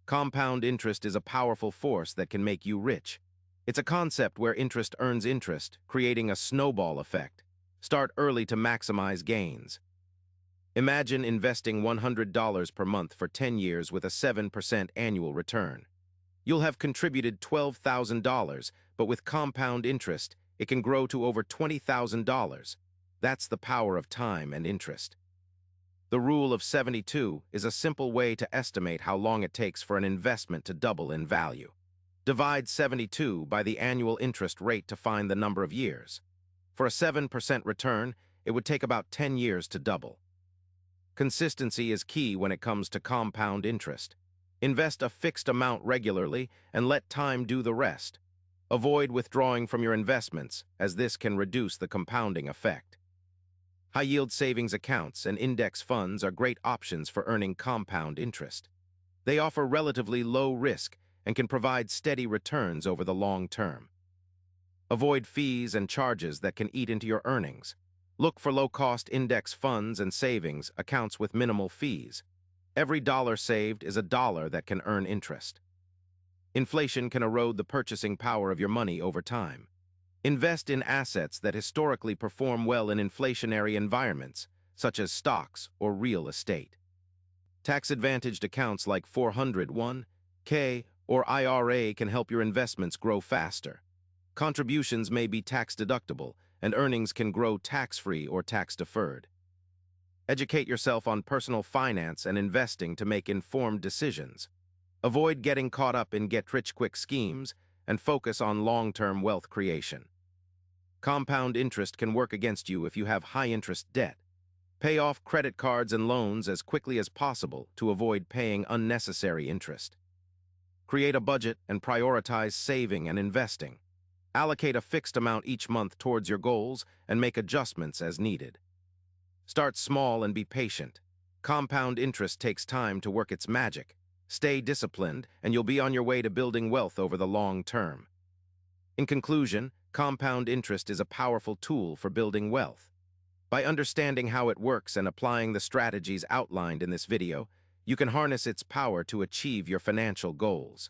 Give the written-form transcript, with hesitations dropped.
Compound interest is a powerful force that can make you rich. It's a concept where interest earns interest, creating a snowball effect. Start early to maximize gains. Imagine investing $100 per month for 10 years with a 7% annual return. You'll have contributed $12,000, but with compound interest, it can grow to over $20,000. That's the power of time and interest. The rule of 72 is a simple way to estimate how long it takes for an investment to double in value. Divide 72 by the annual interest rate to find the number of years. For a 7% return, it would take about 10 years to double. Consistency is key when it comes to compound interest. Invest a fixed amount regularly and let time do the rest. Avoid withdrawing from your investments, as this can reduce the compounding effect. High-yield savings accounts and index funds are great options for earning compound interest. They offer relatively low risk and can provide steady returns over the long term. Avoid fees and charges that can eat into your earnings. Look for low-cost index funds and savings accounts with minimal fees. Every dollar saved is a dollar that can earn interest. Inflation can erode the purchasing power of your money over time. Invest in assets that historically perform well in inflationary environments, such as stocks or real estate. Tax-advantaged accounts like 401(k) or IRA can help your investments grow faster. Contributions may be tax-deductible, and earnings can grow tax-free or tax-deferred. Educate yourself on personal finance and investing to make informed decisions. Avoid getting caught up in get-rich-quick schemes and focus on long-term wealth creation. Compound interest can work against you if you have high-interest debt. Pay off credit cards and loans as quickly as possible to avoid paying unnecessary interest. Create a budget and prioritize saving and investing. Allocate a fixed amount each month towards your goals and make adjustments as needed. Start small and be patient. Compound interest takes time to work its magic. Stay disciplined, and you'll be on your way to building wealth over the long term. In conclusion, compound interest is a powerful tool for building wealth. By understanding how it works and applying the strategies outlined in this video, you can harness its power to achieve your financial goals.